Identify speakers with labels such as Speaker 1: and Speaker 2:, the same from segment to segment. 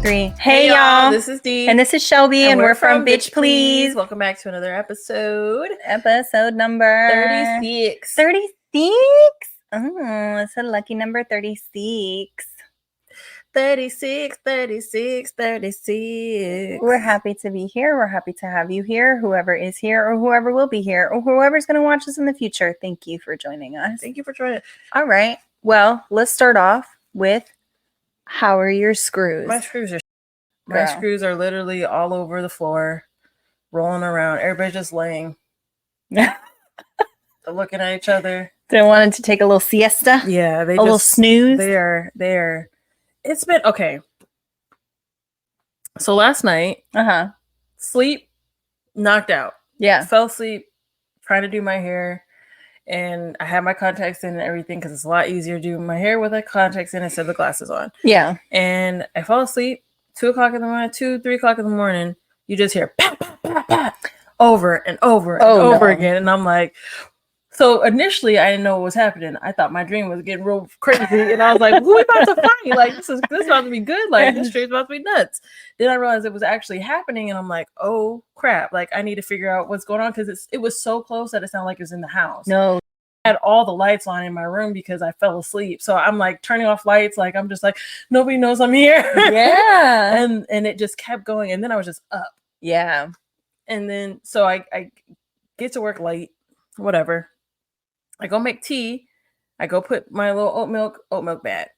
Speaker 1: 3. Hey y'all,
Speaker 2: this is Dee.
Speaker 1: And this is Shelby, and we're from Bitch Please.
Speaker 2: Welcome back to another episode.
Speaker 1: Episode number
Speaker 2: 36.
Speaker 1: 36? Oh, it's a lucky number 36.
Speaker 2: 36, 36, 36.
Speaker 1: We're happy to be here. We're happy to have you here, whoever is here or whoever will be here or whoever's going to watch us in the future. Thank you for joining us.
Speaker 2: Thank you for joining.
Speaker 1: All right. Well, let's start off with, how are your screws?
Speaker 2: My screws are literally all over the floor, rolling around. Everybody's just laying. They're looking at each other.
Speaker 1: They wanted to take a little siesta.
Speaker 2: Yeah,
Speaker 1: a little snooze.
Speaker 2: They are. It's been okay. So last night, sleep, knocked out.
Speaker 1: Yeah,
Speaker 2: fell asleep trying to do my hair, and I had my contacts in and everything because it's a lot easier to do my hair with the contacts in instead of the glasses on.
Speaker 1: Yeah,
Speaker 2: and I fell asleep. 2 o'clock in the morning, 3 o'clock in the morning, you just hear pat, pat, pat, pat, over and over and over again. And I'm like, so initially I didn't know what was happening. I thought my dream was getting real crazy. And I was like, who are we about to find? Like, this is about to be good. Like, this dream's about to be nuts. Then I realized it was actually happening. And I'm like, oh crap. Like, I need to figure out what's going on. Because it was so close that it sounded like it was in the house.
Speaker 1: No.
Speaker 2: Had all the lights on in my room because I fell asleep. So I'm like turning off lights. Like, I'm just like, nobody knows I'm here.
Speaker 1: Yeah.
Speaker 2: and it just kept going. And then I was just up.
Speaker 1: Yeah.
Speaker 2: And then, so I get to work late, whatever. I go make tea. I go put my little oat milk bat.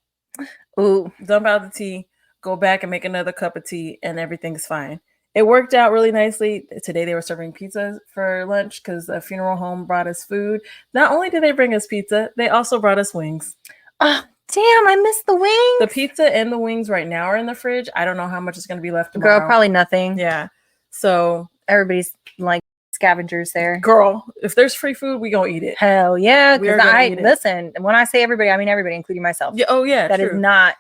Speaker 1: Ooh.
Speaker 2: Dump out the tea, go back and make another cup of tea, and everything's fine. It worked out really nicely. Today they were serving pizza for lunch because the funeral home brought us food. Not only did they bring us pizza, they also brought us wings.
Speaker 1: Oh, damn, I missed the wings.
Speaker 2: The pizza and the wings right now are in the fridge. I don't know how much is going to be left tomorrow.
Speaker 1: Girl, probably nothing.
Speaker 2: Yeah. So
Speaker 1: everybody's like scavengers there.
Speaker 2: Girl, if there's free food, we gonna eat it.
Speaker 1: Hell yeah. Because
Speaker 2: listen,
Speaker 1: when I say everybody, I mean everybody, including myself.
Speaker 2: Yeah, oh yeah.
Speaker 1: That true. Is not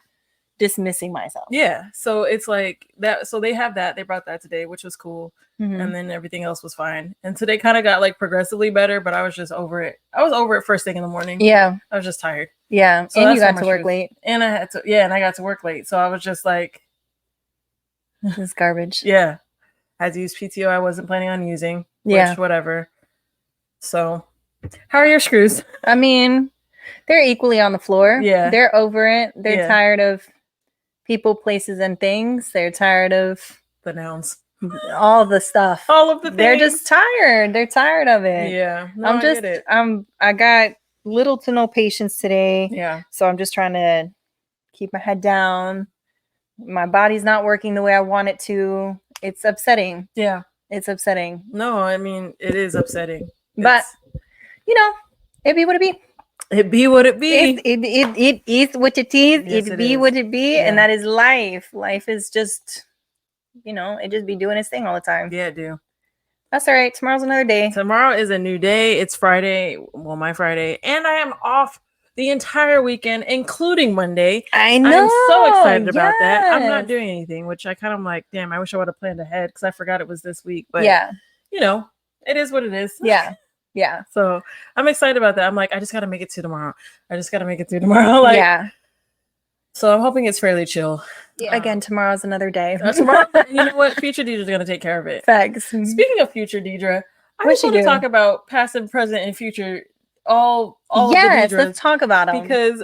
Speaker 1: dismissing myself.
Speaker 2: Yeah. So it's like that. So they have that. They brought that today, which was cool.
Speaker 1: Mm-hmm.
Speaker 2: And then everything else was fine. And today kind of got like progressively better, but I was just over it. I was over it first thing in the morning.
Speaker 1: Yeah.
Speaker 2: I was just tired.
Speaker 1: Yeah.
Speaker 2: So
Speaker 1: and you got to work late.
Speaker 2: And I had to, and I got to work late. So I was just like,
Speaker 1: this is garbage.
Speaker 2: Yeah. I had to use PTO I wasn't planning on using. Which, whatever. So how are your screws?
Speaker 1: I mean, they're equally on the floor.
Speaker 2: Yeah.
Speaker 1: They're over it. They're tired of people, places, and things. They're tired of
Speaker 2: the nouns.
Speaker 1: All the stuff.
Speaker 2: All of the things.
Speaker 1: They're just tired. They're tired of it.
Speaker 2: Yeah. No, I get it.
Speaker 1: I got little to no patience today.
Speaker 2: Yeah.
Speaker 1: So I'm just trying to keep my head down. My body's not working the way I want it to. It's upsetting.
Speaker 2: Yeah.
Speaker 1: It's upsetting.
Speaker 2: No, I mean, it is upsetting.
Speaker 1: But, it be what it be.
Speaker 2: It be what it be.
Speaker 1: It is what it is.
Speaker 2: Yes,
Speaker 1: it be what it be.
Speaker 2: Yeah.
Speaker 1: And that is life. Life is just, it just be doing its thing all the time.
Speaker 2: Yeah, it do.
Speaker 1: That's all right. Tomorrow's another day.
Speaker 2: Tomorrow is a new day. It's Friday. Well, my Friday. And I am off the entire weekend, including Monday.
Speaker 1: I know.
Speaker 2: I'm so excited about that. I'm not doing anything, which I kind of like, damn, I wish I would have planned ahead because I forgot it was this week. But, it is what it is.
Speaker 1: Yeah. Yeah.
Speaker 2: So I'm excited about that. I'm like, I just got to make it to tomorrow. Like, yeah. So I'm hoping it's fairly chill.
Speaker 1: Yeah. Again, tomorrow's another day.
Speaker 2: Tomorrow, you know what? Future Deidre's going to take care of it.
Speaker 1: Facts.
Speaker 2: Speaking of future Deidre, I just want to talk about past and present and future. All
Speaker 1: yes, let's talk about them.
Speaker 2: Because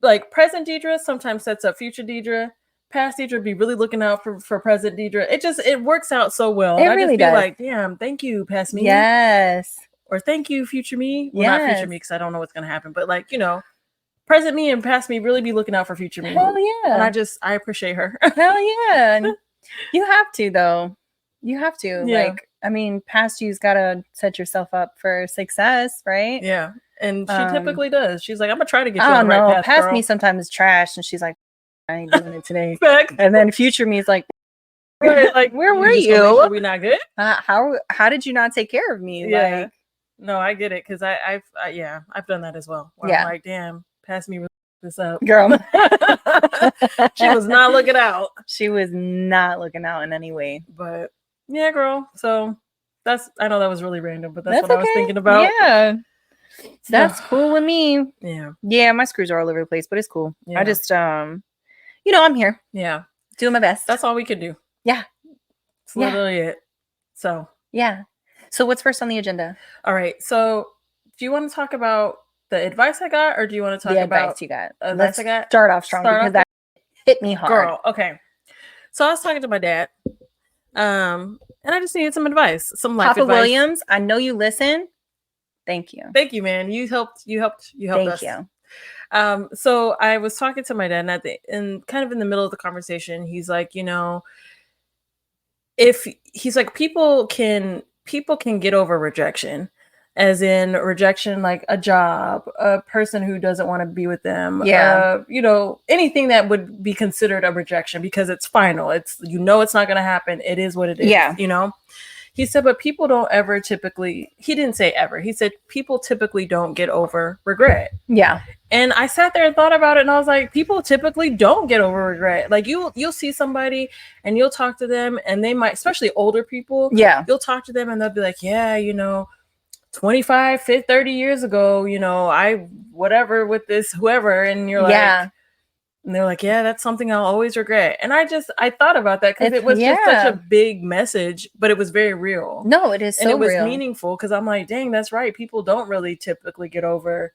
Speaker 2: like present Deidre sometimes sets up future Deidre. Past Deidre be really looking out for present Deidre. It works out so well.
Speaker 1: It really does.
Speaker 2: Like, damn, thank you, past me.
Speaker 1: Yes.
Speaker 2: Or thank you, future me. Well, not future me because I don't know what's gonna happen. But like, present me and past me really be looking out for future me.
Speaker 1: Hell yeah.
Speaker 2: And I appreciate her.
Speaker 1: Hell yeah. You have to though. You have to.
Speaker 2: Yeah.
Speaker 1: Like, I mean, past you's gotta set yourself up for success, right?
Speaker 2: Yeah. And she typically does. She's like, I'm gonna try to get you
Speaker 1: on
Speaker 2: the right path,
Speaker 1: past
Speaker 2: girl.
Speaker 1: me sometimes is trash, and she's like, I ain't doing it today.
Speaker 2: Fact.
Speaker 1: And then future me is like,
Speaker 2: like,
Speaker 1: where were you?
Speaker 2: Sure we not good?
Speaker 1: How did you not take care of me?
Speaker 2: Yeah.
Speaker 1: Like,
Speaker 2: no, I get it because I've done that as well. Where I'm like, damn, past me this up,
Speaker 1: girl.
Speaker 2: She was not looking out.
Speaker 1: She was not looking out in any way.
Speaker 2: But yeah, girl. So I know that was really random, but that's what I was thinking about.
Speaker 1: Yeah. That's cool with me.
Speaker 2: Yeah.
Speaker 1: Yeah, my screws are all over the place, but it's cool.
Speaker 2: Yeah.
Speaker 1: I just I'm here.
Speaker 2: Yeah.
Speaker 1: Doing my best.
Speaker 2: That's all we can do.
Speaker 1: Yeah.
Speaker 2: It's literally it. So.
Speaker 1: Yeah. So what's first on the agenda?
Speaker 2: All right. So do you want to talk about the advice I got, or do you want to talk about
Speaker 1: advice you got?
Speaker 2: Advice I got?
Speaker 1: Start off strong because that hit me hard.
Speaker 2: Girl, okay. So I was talking to my dad, and I just needed some advice, some life
Speaker 1: Papa
Speaker 2: advice.
Speaker 1: Williams, I know you listen. Thank you.
Speaker 2: Thank you, man. You helped
Speaker 1: Thank
Speaker 2: us.
Speaker 1: you.
Speaker 2: So I was talking to my dad, and kind of in the middle of the conversation, he's like, if he's like, people can get over rejection, as in rejection, like a job, a person who doesn't want to be with them, anything that would be considered a rejection because it's final. It's, it's not going to happen. It is what it is.
Speaker 1: Yeah.
Speaker 2: He said, but people don't ever typically, he didn't say ever. He said, people typically don't get over regret.
Speaker 1: Yeah.
Speaker 2: And I sat there and thought about it, and I was like, people typically don't get over regret. Like you'll see somebody and you'll talk to them, and they might, especially older people.
Speaker 1: Yeah.
Speaker 2: You'll talk to them and they'll be like, yeah, 25, 50, 30 years ago, I whatever with this, whoever. And you're like, and they're like, yeah, that's something I'll always regret. And I thought about that because it was just such a big message, but it was very real.
Speaker 1: No, it is so real.
Speaker 2: And it was meaningful because I'm like, dang, that's right. People don't really typically get over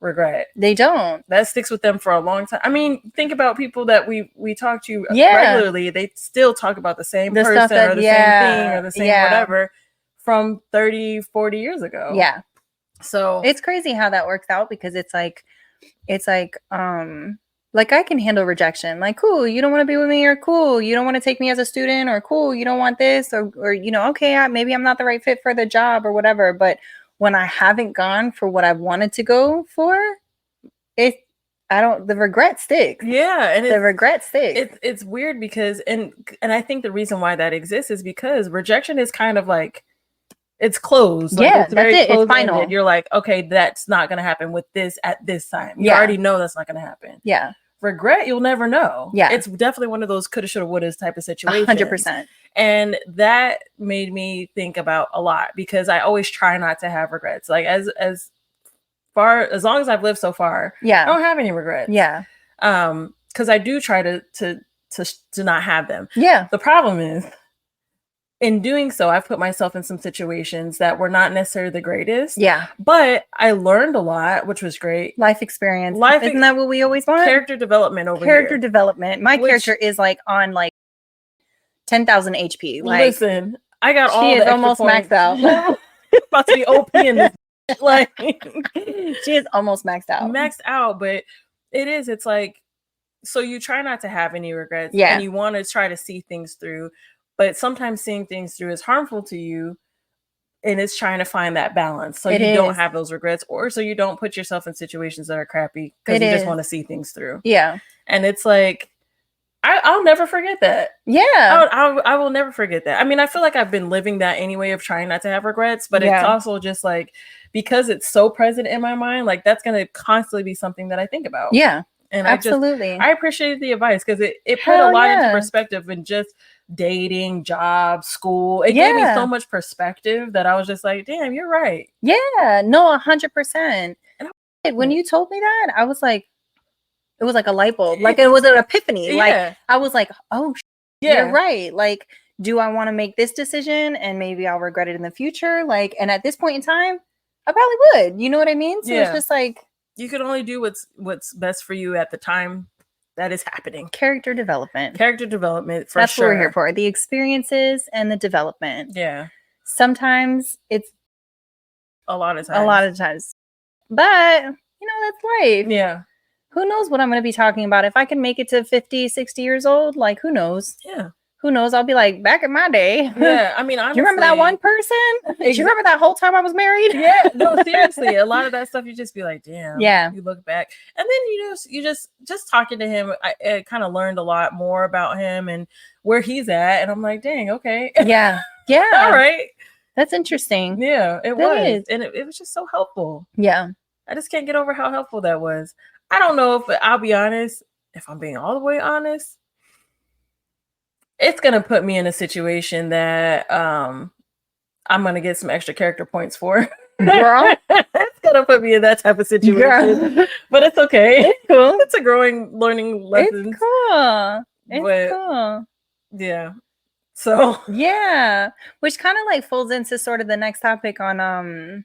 Speaker 2: regret.
Speaker 1: They don't.
Speaker 2: That sticks with them for a long time. I mean, think about people that we talk to regularly. They still talk about the same person or the same thing or the same whatever from 30, 40 years ago.
Speaker 1: Yeah.
Speaker 2: So
Speaker 1: it's crazy how that works out because it's like I can handle rejection. Like, cool, you don't want to be with me, or cool, you don't want to take me as a student, or cool, you don't want this, or okay, maybe I'm not the right fit for the job or whatever. But when I haven't gone for what I wanted to go for, the regret sticks.
Speaker 2: Yeah, and
Speaker 1: the regret sticks.
Speaker 2: It's weird because and I think the reason why that exists is because rejection is kind of like, it's closed. Like,
Speaker 1: yeah,
Speaker 2: it's very
Speaker 1: that's it. It's final.
Speaker 2: You're like, okay, that's not going to happen with this at this time. You already know that's not going to happen.
Speaker 1: Yeah.
Speaker 2: Regret, you'll never know.
Speaker 1: Yeah.
Speaker 2: It's definitely one of those coulda, shoulda, wouldas type of situations.
Speaker 1: 100%.
Speaker 2: And that made me think about a lot because I always try not to have regrets. Like as long as I've lived so far, I don't have any regrets.
Speaker 1: Yeah.
Speaker 2: Because I do try to not have them.
Speaker 1: Yeah.
Speaker 2: The problem is, in doing so, I've put myself in some situations that were not necessarily the greatest.
Speaker 1: Yeah.
Speaker 2: But I learned a lot, which was great.
Speaker 1: Life experience. Isn't that what we always want?
Speaker 2: Character development
Speaker 1: Character development. My character is on 10,000 HP. Like,
Speaker 2: listen, I got all the
Speaker 1: extra almost
Speaker 2: points.
Speaker 1: Maxed out.
Speaker 2: About to be OP in this. Like,
Speaker 1: she is almost maxed out.
Speaker 2: Maxed out, but it's like, so you try not to have any regrets.
Speaker 1: Yeah.
Speaker 2: And you want to try to see things through. But sometimes seeing things through is harmful to you, and it's trying to find that balance so you don't have those regrets, or so you don't put yourself in situations that are crappy because you just want to see things through.
Speaker 1: Yeah.
Speaker 2: And it's like, I'll never forget that.
Speaker 1: Yeah.
Speaker 2: I will never forget that. I mean, I feel like I've been living that anyway of trying not to have regrets, but it's also just like, because it's so present in my mind, like that's going to constantly be something that I think about.
Speaker 1: Yeah.
Speaker 2: And
Speaker 1: absolutely.
Speaker 2: I appreciated the advice because it put a lot into perspective and just dating, job, school. It gave me so much perspective that I was just like, damn, you're right.
Speaker 1: Yeah, no, 100%. And when you told me that, I was like, it was like a light bulb. Like it was an epiphany. Like I was like, oh, you're right. Like, do I want to make this decision and maybe I'll regret it in the future? Like, and at this point in time, I probably would. You know what I mean? So it's just like,
Speaker 2: you can only do what's best for you at the time that is happening.
Speaker 1: Character development.
Speaker 2: That's
Speaker 1: what we're here for. The experiences and the development.
Speaker 2: Yeah.
Speaker 1: Sometimes it's
Speaker 2: a lot of
Speaker 1: times. But, that's life.
Speaker 2: Yeah.
Speaker 1: Who knows what I'm going to be talking about? If I can make it to 50, 60 years old, like, who knows?
Speaker 2: Yeah.
Speaker 1: Who knows? I'll be like, back in my day.
Speaker 2: Yeah, I mean, honestly,
Speaker 1: do you remember that one person? Do you remember that whole time I was married?
Speaker 2: Yeah, no, seriously. A lot of that stuff, you just be like, damn.
Speaker 1: Yeah.
Speaker 2: You look back. And then you just talking to him, I kind of learned a lot more about him and where he's at. And I'm like, dang, okay.
Speaker 1: Yeah. Yeah.
Speaker 2: All right.
Speaker 1: That's interesting.
Speaker 2: Yeah, it was. And it was just so helpful.
Speaker 1: Yeah.
Speaker 2: I just can't get over how helpful that was. I don't know if, I'll be honest, if I'm being all the way honest, it's going to put me in a situation that I'm going to get some extra character points for.
Speaker 1: Girl.
Speaker 2: It's going to put me in that type of situation. Girl. But it's okay.
Speaker 1: It's cool.
Speaker 2: It's a learning lesson.
Speaker 1: It's cool. It's cool.
Speaker 2: Yeah. So
Speaker 1: yeah, which kind of like folds into sort of the next topic on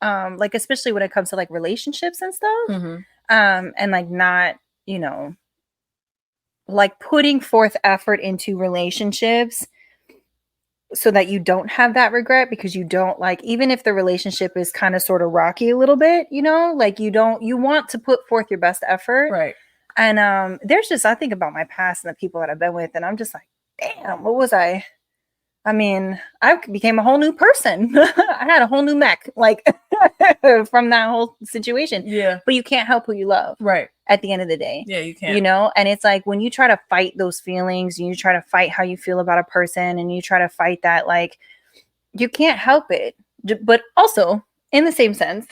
Speaker 1: like especially when it comes to like relationships and stuff. And like not, you know, like putting forth effort into relationships so that you don't have that regret, because you don't, like, even if the relationship is kind of sort of rocky a little bit, you know, like you want to put forth your best effort.
Speaker 2: Right.
Speaker 1: And there's just, I think about my past and the people that I've been with, and I'm just like, damn, what was I mean, I became a whole new person. I had a whole new mech, like from that whole situation.
Speaker 2: Yeah.
Speaker 1: But you can't help who you love.
Speaker 2: Right.
Speaker 1: At the end of the day.
Speaker 2: Yeah, you can't.
Speaker 1: You know, and it's like when you try to fight those feelings, and you try to fight how you feel about a person, and you try to fight that, like, you can't help it. But also, in the same sense,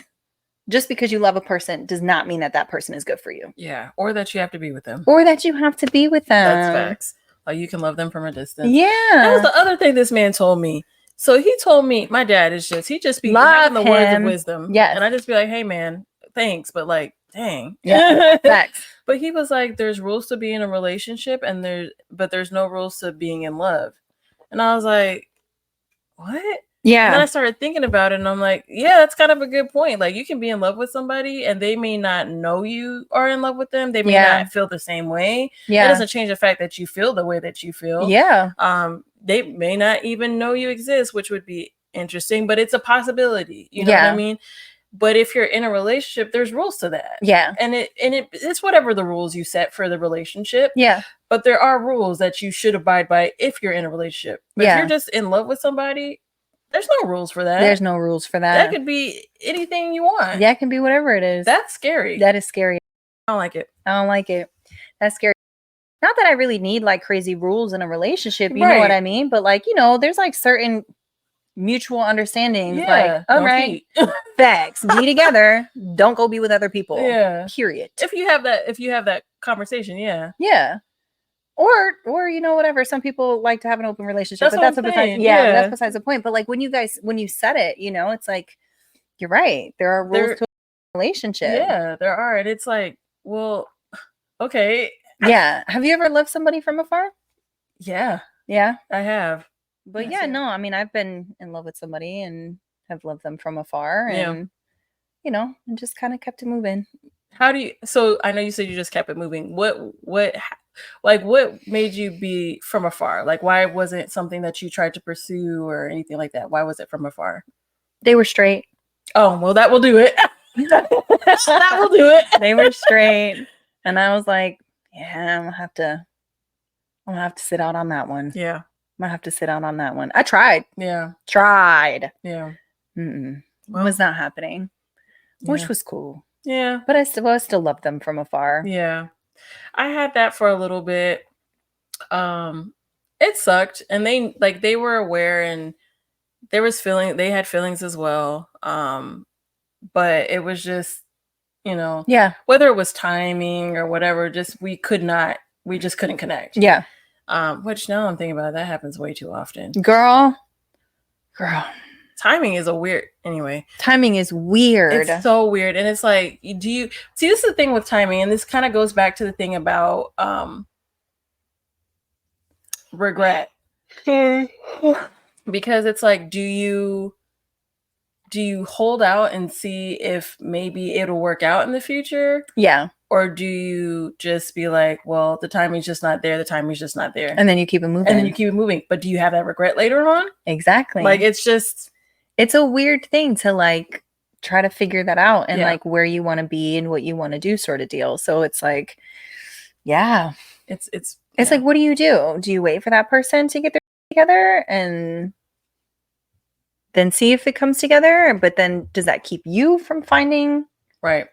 Speaker 1: just because you love a person does not mean that that person is good for you.
Speaker 2: Yeah. Or that you have to be with them.
Speaker 1: Or that you have to be with them.
Speaker 2: That's facts. Like, you can love them from a distance.
Speaker 1: Yeah.
Speaker 2: That was the other thing this man told me. So he told me, my dad is just, he just be having the words of wisdom.
Speaker 1: Yes.
Speaker 2: And I just be like, hey man, thanks. But like, dang.
Speaker 1: Yeah. Facts.
Speaker 2: But he was like, there's rules to being in a relationship, and there's no rules to being in love. And I was like, what?
Speaker 1: Yeah.
Speaker 2: And then I started thinking about it, and I'm like, yeah, that's kind of a good point. Like, you can be in love with somebody and they may not know you are in love with them. They may not feel the same way. Yeah. It doesn't change the fact that you feel the way that you feel.
Speaker 1: Yeah.
Speaker 2: They may not even know you exist, which would be interesting, but it's a possibility. You know what I mean? But if you're in a relationship, there's rules to that. Yeah. And it's whatever the rules you set for the relationship. Yeah. But there are rules that you should abide by if you're in a relationship. But if you're just in love with somebody, there's no rules for that.
Speaker 1: There's no rules for that.
Speaker 2: That could be anything you want.
Speaker 1: Yeah, it can be whatever it is.
Speaker 2: That's scary.
Speaker 1: That is scary.
Speaker 2: I don't like it.
Speaker 1: I don't like it. That's scary. Not that I really need like crazy rules in a relationship, you know what I mean? But like, you know, there's like certain mutual understandings. Yeah, like, all right, facts. Be together. Don't go be with other people. Yeah. Period.
Speaker 2: If you have that conversation, yeah.
Speaker 1: Yeah. Or you know, whatever. Some people like to have an open relationship, but that's besides the point. But like when you said it, you know, it's like, you're right. There are rules to a relationship.
Speaker 2: Yeah, there are. And it's like, well, okay.
Speaker 1: Yeah. Have you ever loved somebody from afar?
Speaker 2: Yeah.
Speaker 1: Yeah.
Speaker 2: I have.
Speaker 1: But yeah, no, I mean, I've been in love with somebody and have loved them from afar, and you know, and just kind of kept it moving.
Speaker 2: So I know you said you just kept it moving. What made you be from afar? Like, why wasn't it something that you tried to pursue or anything like that? Why was it from afar?
Speaker 1: They were straight.
Speaker 2: Oh, well, that will do it. That will do it.
Speaker 1: They were straight. And I was like, yeah, I'm gonna have to sit out on that one. Yeah. I'm gonna have to sit out on that one. I tried. Yeah. Tried. Yeah. Well, it was not happening. Which was cool. Yeah. But I still loved them from afar.
Speaker 2: Yeah. I had that for a little bit. It sucked. And they were aware, and they had feelings as well. But it was just, you know, whether it was timing or whatever, we just couldn't connect. Yeah. Which now I'm thinking about it, that happens way too often.
Speaker 1: Girl.
Speaker 2: Timing is anyway.
Speaker 1: Timing is weird.
Speaker 2: It's so weird. And it's like, this is the thing with timing, and this kind of goes back to the thing about regret. Because it's like, do you hold out and see if maybe it'll work out in the future? Yeah. Or do you just be like, well, the timing's just not there. The timing's just not there.
Speaker 1: And then you keep it moving.
Speaker 2: But do you have that regret later on?
Speaker 1: Exactly.
Speaker 2: Like, it's
Speaker 1: a weird thing to like try to figure that out, and like where you want to be and what you want to do sort of deal. So it's like, yeah. It's like, what do you do? Do you wait for that person to get their together and then see if it comes together? But then does that keep you from finding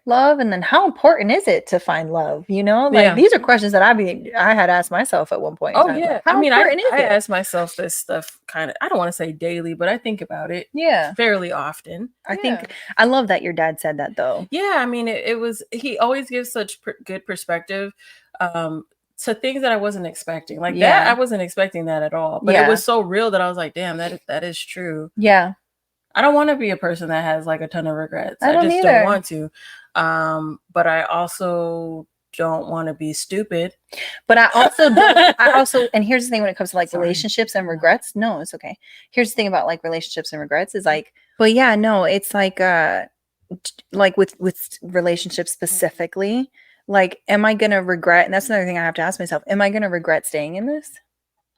Speaker 1: love? And then how important is it to find love? You know, like these are questions that I had asked myself at one point.
Speaker 2: Oh yeah. Like, how important is it? I ask myself this stuff kind of, I don't want to say daily, but I think about it fairly often.
Speaker 1: I think I love that your dad said that though.
Speaker 2: Yeah. I mean, he always gives such good perspective to things that I wasn't expecting. Like that, I wasn't expecting that at all. But it was so real that I was like, damn, that is true. Yeah. I don't want to be a person that has like a ton of regrets. I just don't want to. But I also don't want to be stupid.
Speaker 1: But I also and here's the thing when it comes to like relationships and regrets. No, it's okay. Here's the thing about like relationships and regrets is like, but yeah, no, it's like with relationships specifically, like, am I gonna regret? And that's another thing I have to ask myself, am I gonna regret staying in this?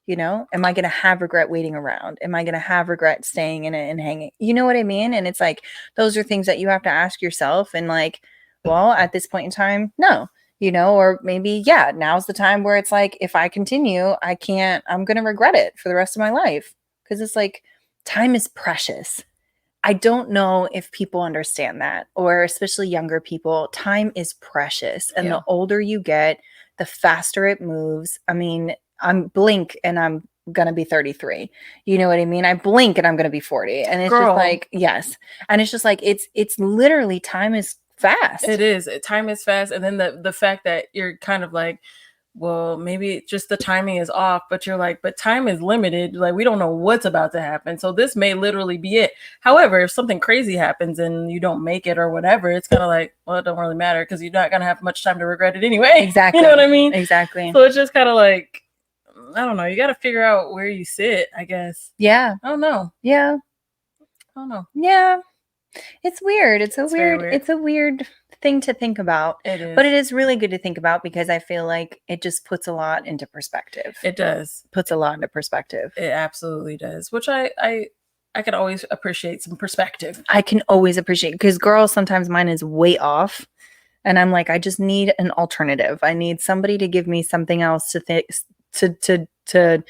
Speaker 1: You know, am I going to have regret waiting around? Am I going to have regret staying in it and hanging? You know what I mean? And it's like, those are things that you have to ask yourself. And like, well, at this point in time, no, you know, or maybe, yeah, now's the time where it's like, if I continue, I'm going to regret it for the rest of my life. Cause it's like, time is precious. I don't know if people understand that, or especially younger people, time is precious. And the older you get, the faster it moves. I mean, I'm blink and I'm going to be 33. You know what I mean? I blink and I'm going to be 40. And it's just like, yes. And it's just like, it's literally, time is fast.
Speaker 2: It is. Time is fast. And then the fact that you're kind of like, well, maybe just the timing is off, but you're like, but time is limited. Like, we don't know what's about to happen. So this may literally be it. However, if something crazy happens and you don't make it or whatever, it's kind of like, well, it don't really matter because you're not going to have much time to regret it anyway.
Speaker 1: Exactly.
Speaker 2: You know what I mean?
Speaker 1: Exactly.
Speaker 2: So it's just kind of like, I don't know. You got to figure out where you sit, I guess.
Speaker 1: Yeah.
Speaker 2: I don't know.
Speaker 1: Yeah.
Speaker 2: I don't know.
Speaker 1: Yeah. It's weird. It's a weird thing to think about.
Speaker 2: It is.
Speaker 1: But it is really good to think about because I feel like it just puts a lot into perspective.
Speaker 2: It does.
Speaker 1: Puts a lot into perspective.
Speaker 2: It absolutely does. Which I can always appreciate some perspective.
Speaker 1: I can always appreciate, because girls, sometimes mine is way off. And I'm like, I just need an alternative. I need somebody to give me something else to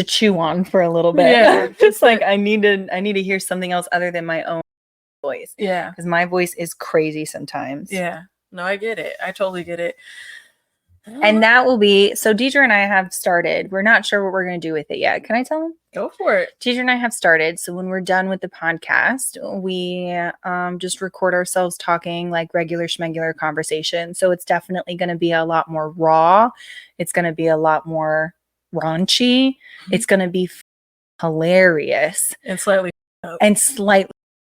Speaker 1: chew on for a little bit.
Speaker 2: Yeah.
Speaker 1: Just like I need to hear something else other than my own voice.
Speaker 2: Yeah.
Speaker 1: Because my voice is crazy sometimes.
Speaker 2: Yeah. No, I get it. I totally get it.
Speaker 1: And that will be, so Deidre and I have started. We're not sure what we're going to do with it yet. Can I tell them?
Speaker 2: Go for it.
Speaker 1: Deidre and I have started. So when we're done with the podcast, we just record ourselves talking like regular schmegular conversation. So it's definitely going to be a lot more raw. It's going to be a lot more raunchy. Mm-hmm. It's going to be hilarious.
Speaker 2: And slightly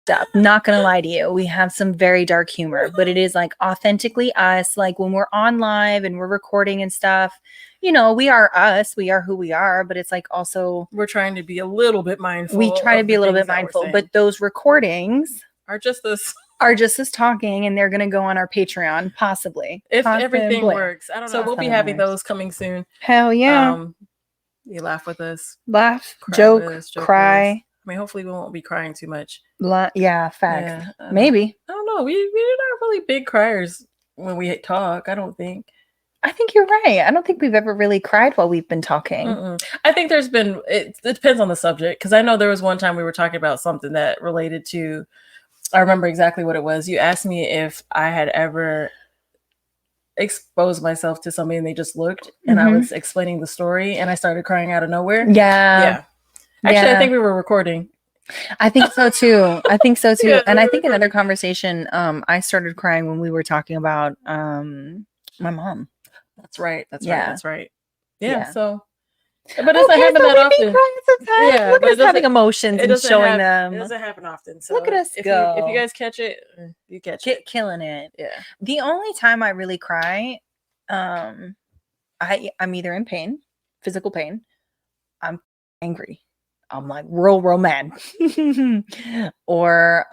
Speaker 1: up. Not gonna lie to you, we have some very dark humor, but it is like authentically us. Like when we're on live and we're recording and stuff, you know, we are us, we are who we are, but it's like also
Speaker 2: we're trying to be a little bit mindful.
Speaker 1: We try to be a little bit mindful, but those recordings
Speaker 2: are just us
Speaker 1: talking, and they're gonna go on our Patreon, possibly.
Speaker 2: If everything works. I don't know. We'll be having those coming soon.
Speaker 1: Hell yeah.
Speaker 2: You laugh with us.
Speaker 1: Laugh, joke, cry.
Speaker 2: I mean, hopefully we won't be crying too much.
Speaker 1: Yeah, fact. Yeah, maybe.
Speaker 2: I don't know. We're not really big criers when we talk, I don't think.
Speaker 1: I think you're right. I don't think we've ever really cried while we've been talking.
Speaker 2: I think there's been, it depends on the subject. Because I know there was one time we were talking about something that related to, I remember exactly what it was. You asked me if I had ever exposed myself to somebody and they just looked, and I was explaining the story and I started crying out of nowhere.
Speaker 1: Yeah.
Speaker 2: Actually, I think we were recording.
Speaker 1: I think so too. Yeah, and I think another conversation, I started crying when we were talking about my mom.
Speaker 2: That's right. Yeah. So, but
Speaker 1: it doesn't happen that often. Yeah, look at us having emotions and showing them.
Speaker 2: It doesn't happen often. So
Speaker 1: look at us go.
Speaker 2: If you guys catch it, you catch it.
Speaker 1: Killing it.
Speaker 2: Yeah.
Speaker 1: The only time I really cry, I'm either in pain, physical pain, I'm angry. I'm like real mad, or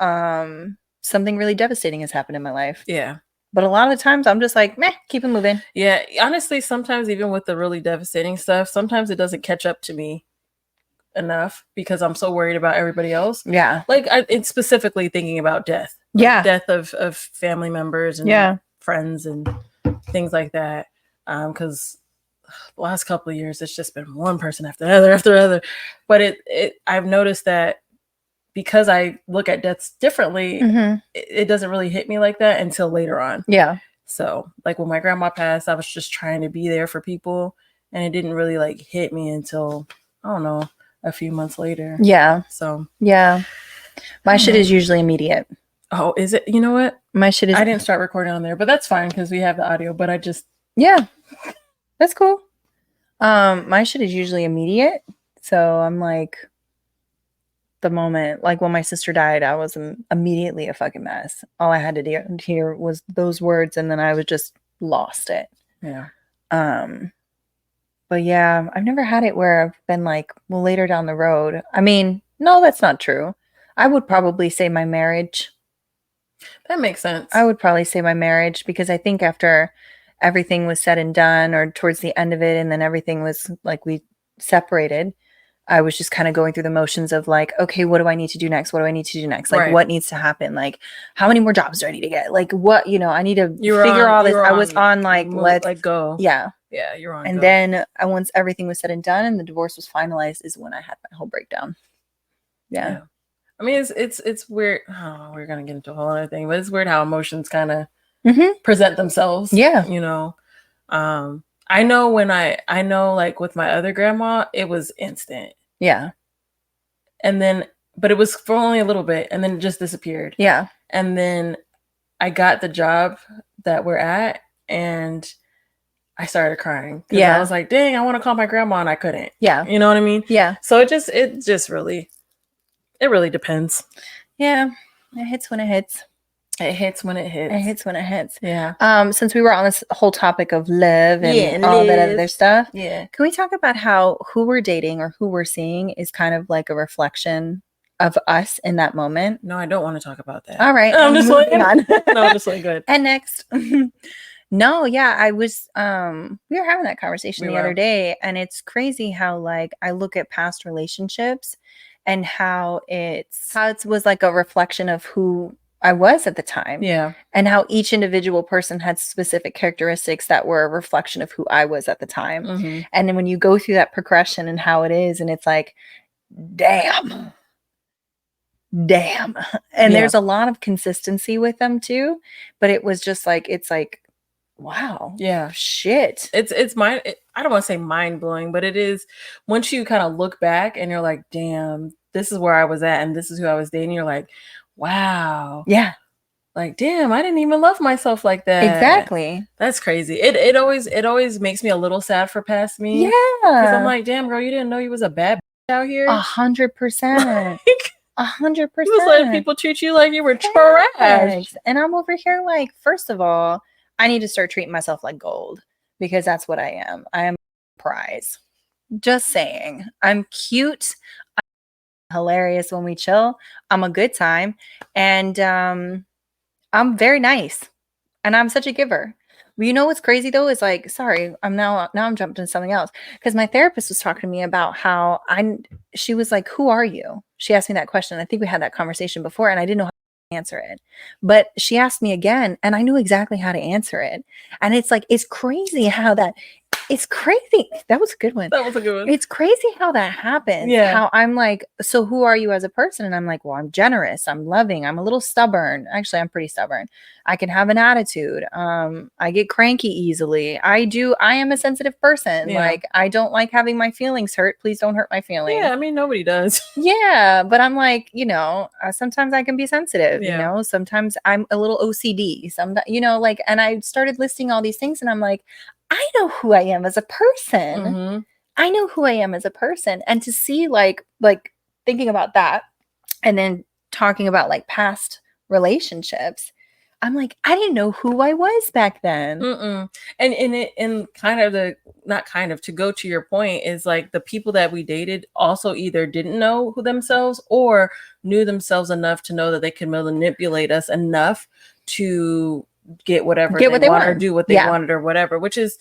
Speaker 1: something really devastating has happened in my life.
Speaker 2: Yeah.
Speaker 1: But a lot of the times I'm just like, meh, keep it moving.
Speaker 2: Yeah. Honestly, sometimes even with the really devastating stuff, sometimes it doesn't catch up to me enough because I'm so worried about everybody else.
Speaker 1: Yeah.
Speaker 2: Like it's specifically thinking about death.
Speaker 1: Yeah.
Speaker 2: Death of family members and friends and things like that. Because the last couple of years, it's just been one person after other. But I've noticed that because I look at deaths differently, it doesn't really hit me like that until later on.
Speaker 1: Yeah.
Speaker 2: So like when my grandma passed, I was just trying to be there for people, and it didn't really like hit me until, I don't know, a few months later.
Speaker 1: Yeah.
Speaker 2: So
Speaker 1: yeah, my shit is usually immediate.
Speaker 2: Oh, is it? You know what?
Speaker 1: My shit is.
Speaker 2: I didn't start recording on there, but that's fine because we have the audio. But I just
Speaker 1: that's cool. My shit is usually immediate. So I'm like, the moment, like when my sister died, I was immediately a fucking mess. All I had to hear was those words, and then I was just lost it.
Speaker 2: Yeah.
Speaker 1: But yeah, I've never had it where I've been like, well, later down the road. I mean, no, that's not true. I would probably say my marriage.
Speaker 2: That makes sense.
Speaker 1: I would probably say my marriage, because I think after everything was said and done, or towards the end of it, and then everything was like we separated, I was just kind of going through the motions of like, okay, what do I need to do next? What do I need to do next? Like, what needs to happen? Like, how many more jobs do I need to get? Like, what, I need to figure all this. I was on like, let's
Speaker 2: go.
Speaker 1: Yeah.
Speaker 2: Yeah, you're on.
Speaker 1: And then once everything was said and done and the divorce was finalized is when I had my whole breakdown. Yeah.
Speaker 2: I mean, it's weird. Oh, we're gonna get into a whole other thing, but it's weird how emotions kind of present themselves.
Speaker 1: Yeah.
Speaker 2: I know I know like with my other grandma, it was instant.
Speaker 1: Yeah.
Speaker 2: And then, but it was for only a little bit, and then it just disappeared.
Speaker 1: Yeah.
Speaker 2: And then I got the job that we're at, and I started crying. Yeah. I was like, dang, I want to call my grandma, and I couldn't. Yeah. You know what I mean?
Speaker 1: Yeah.
Speaker 2: So it really depends.
Speaker 1: Yeah. It hits when it hits.
Speaker 2: It hits when it hits.
Speaker 1: It hits when it hits.
Speaker 2: Yeah.
Speaker 1: Since we were on this whole topic of love and all that other stuff,
Speaker 2: can
Speaker 1: we talk about how who we're dating or who we're seeing is kind of like a reflection of us in that moment?
Speaker 2: No, I don't want to talk about that.
Speaker 1: All right.
Speaker 2: I'm just moving on. No, I'm just like, good.
Speaker 1: And next. No, yeah, I was we were having that conversation the other day, and it's crazy how like I look at past relationships and how it was like a reflection of who I was at the time.
Speaker 2: Yeah.
Speaker 1: And how each individual person had specific characteristics that were a reflection of who I was at the time.
Speaker 2: Mm-hmm.
Speaker 1: And then when you go through that progression and how it is, and it's like, damn. And there's a lot of consistency with them too, but it was just like, it's like, wow.
Speaker 2: Yeah.
Speaker 1: Shit.
Speaker 2: I don't want to say mind blowing, but it is once you kind of look back and you're like, damn, this is where I was at and this is who I was dating. You're like, wow.
Speaker 1: Yeah.
Speaker 2: Like, damn, I didn't even love myself like that.
Speaker 1: Exactly.
Speaker 2: That's crazy. It always makes me a little sad for past me.
Speaker 1: Yeah.
Speaker 2: Because I'm like, damn, girl, you didn't know you was a bad bitch out here.
Speaker 1: 100%. 100%.
Speaker 2: You was letting people treat you like you were trash.
Speaker 1: And I'm over here like, first of all, I need to start treating myself like gold, because that's what I am. I am a prize. Just saying. I'm cute. I'm hilarious when we chill. I'm a good time. And I'm very nice. And I'm such a giver. But you know what's crazy though is like, sorry, I'm jumping to something else. Because my therapist was talking to me about how she was like, who are you? She asked me that question. I think we had that conversation before and I didn't know how to answer it. But she asked me again and I knew exactly how to answer it. And it's like, it's crazy how that it's crazy. That was a good one.
Speaker 2: That was a good one.
Speaker 1: It's crazy how that happens.
Speaker 2: Yeah.
Speaker 1: How I'm like, so who are you as a person? And I'm like, well, I'm generous. I'm loving. I'm a little stubborn. Actually, I'm pretty stubborn. I can have an attitude. I get cranky easily. I am a sensitive person.
Speaker 2: Yeah.
Speaker 1: Like, I don't like having my feelings hurt. Please don't hurt my feelings.
Speaker 2: Yeah, I mean, nobody does.
Speaker 1: Yeah, but I'm like, sometimes I can be sensitive,
Speaker 2: Yeah.
Speaker 1: sometimes I'm a little OCD. Like, and I started listing all these things and I'm like, I know who I am as a person.
Speaker 2: Mm-hmm.
Speaker 1: I know who I am as a person. And to see like thinking about that and then talking about like past relationships, I'm like, I didn't know who I was back then.
Speaker 2: Mm-mm. And to go to your point is like the people that we dated also either didn't know who themselves or knew themselves enough to know that they could manipulate us enough to get what they want or do what they wanted or whatever, which is,